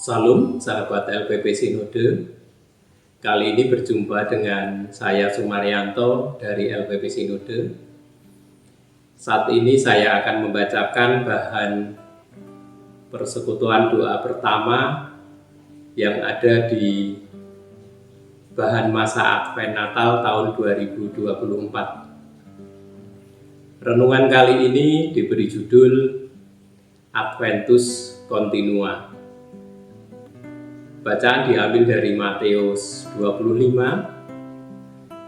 Salam sahabat LPP Sinode. Kali ini berjumpa dengan saya Sumaryanto dari LPP Sinode. Saat ini saya akan membacakan bahan persekutuan doa pertama yang ada di bahan masa Advent Natal tahun 2024. Renungan kali ini diberi judul Adventus Continua. Bacaan diambil dari Matius 25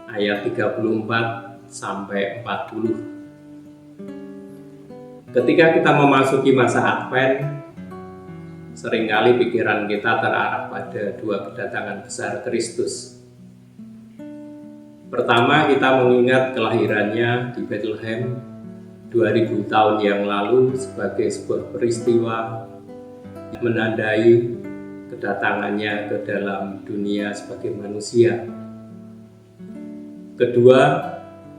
ayat 34 sampai 40. Ketika kita memasuki masa Advent, seringkali pikiran kita terarah pada dua kedatangan besar Kristus. Pertama, kita mengingat kelahirannya di Bethlehem 2000 tahun yang lalu sebagai sebuah peristiwa yang menandai kedatangannya ke dalam dunia sebagai manusia. Kedua,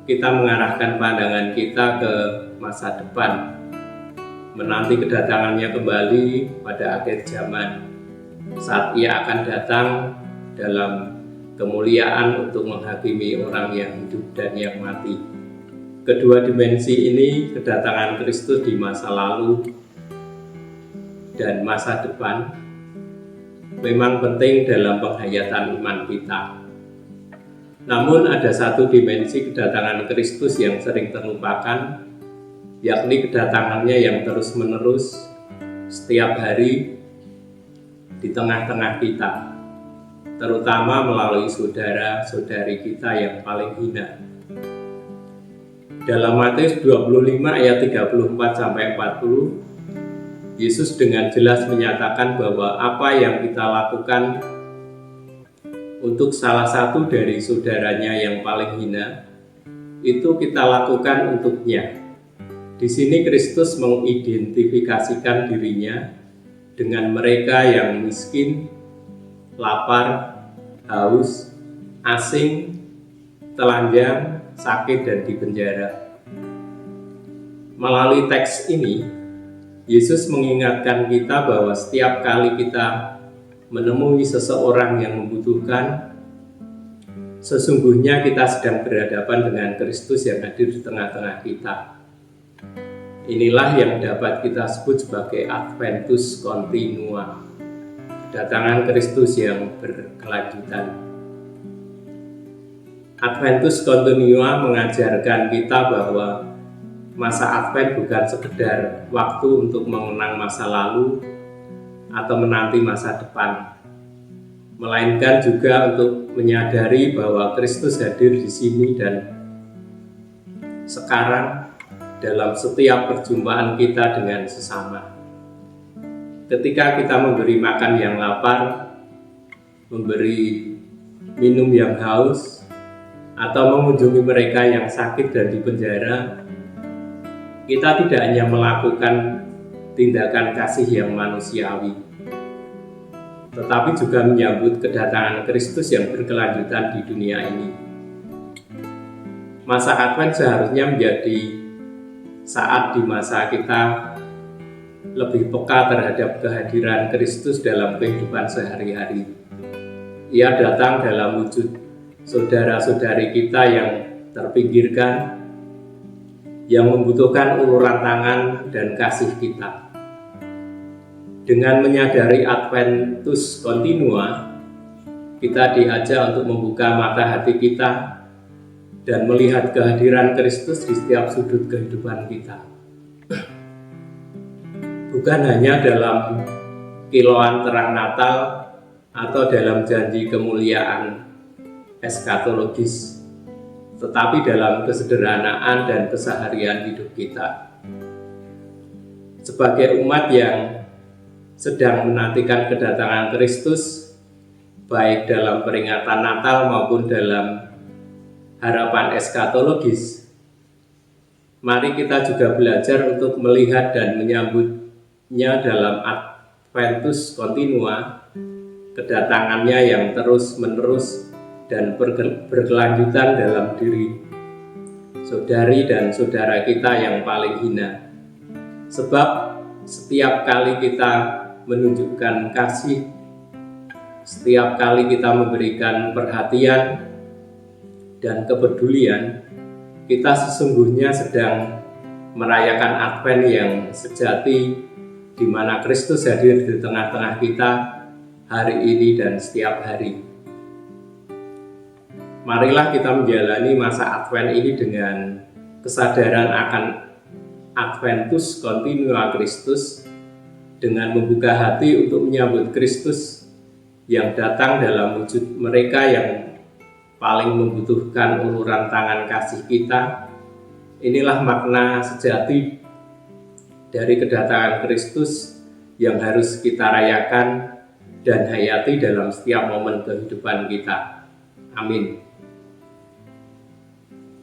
kita mengarahkan pandangan kita ke masa depan, menanti kedatangannya kembali pada akhir zaman, saat ia akan datang dalam kemuliaan untuk menghakimi orang yang hidup dan yang mati. Kedua dimensi ini, kedatangan Kristus di masa lalu dan masa depan, memang penting dalam penghayatan iman kita. Namun ada satu dimensi kedatangan Kristus yang sering terlupakan, yakni kedatangannya yang terus-menerus setiap hari di tengah-tengah kita, terutama melalui saudara-saudari kita yang paling hina. Dalam Matius 25 ayat 34-40, Yesus dengan jelas menyatakan bahwa apa yang kita lakukan untuk salah satu dari saudaranya yang paling hina, itu kita lakukan untuknya. Di sini Kristus mengidentifikasikan dirinya dengan mereka yang miskin, lapar, haus, asing, telanjang, sakit, dan di penjara. Melalui teks ini, Yesus mengingatkan kita bahwa setiap kali kita menemui seseorang yang membutuhkan, sesungguhnya kita sedang berhadapan dengan Kristus yang hadir di tengah-tengah kita. Inilah yang dapat kita sebut sebagai Adventus Continua, kedatangan Kristus yang berkelanjutan. Adventus Continua mengajarkan kita bahwa masa Advent bukan sekedar waktu untuk mengenang masa lalu atau menanti masa depan, melainkan juga untuk menyadari bahwa Kristus hadir di sini dan sekarang dalam setiap perjumpaan kita dengan sesama. Ketika kita memberi makan yang lapar, memberi minum yang haus, atau mengunjungi mereka yang sakit dan di penjara, kita tidak hanya melakukan tindakan kasih yang manusiawi, tetapi juga menyambut kedatangan Kristus yang berkelanjutan di dunia ini. Masa Advent seharusnya menjadi saat di masa kita lebih peka terhadap kehadiran Kristus dalam kehidupan sehari-hari. Ia datang dalam wujud saudara-saudari kita yang terpinggirkan, yang membutuhkan uluran tangan dan kasih kita. Dengan menyadari Adventus Continua, kita diajak untuk membuka mata hati kita dan melihat kehadiran Kristus di setiap sudut kehidupan kita. Bukan hanya dalam kilauan terang Natal atau dalam janji kemuliaan eskatologis, tetapi dalam kesederhanaan dan keseharian hidup kita. Sebagai umat yang sedang menantikan kedatangan Kristus, baik dalam peringatan Natal maupun dalam harapan eskatologis, mari kita juga belajar untuk melihat dan menyambutnya dalam Adventus Continua, kedatangannya yang terus-menerus dan berkelanjutan dalam diri saudari dan saudara kita yang paling hina. Sebab setiap kali kita menunjukkan kasih. Setiap kali kita memberikan perhatian dan kepedulian, kita sesungguhnya sedang merayakan Advent yang sejati, di mana Kristus hadir di tengah-tengah kita hari ini dan setiap hari. Marilah kita menjalani masa Advent ini dengan kesadaran akan Adventus Continua Christus, dengan membuka hati untuk menyambut Kristus yang datang dalam wujud mereka yang paling membutuhkan uluran tangan kasih kita. Inilah makna sejati dari kedatangan Kristus yang harus kita rayakan dan hayati dalam setiap momen kehidupan kita. Amin.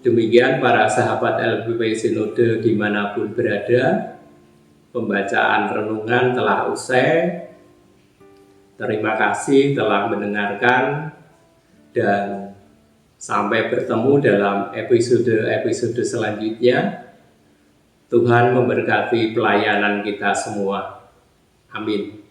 Demikian para sahabat LPP Sinode dimanapun berada, pembacaan renungan telah usai. Terima kasih telah mendengarkan dan sampai bertemu dalam episode-episode selanjutnya. Tuhan memberkati pelayanan kita semua. Amin.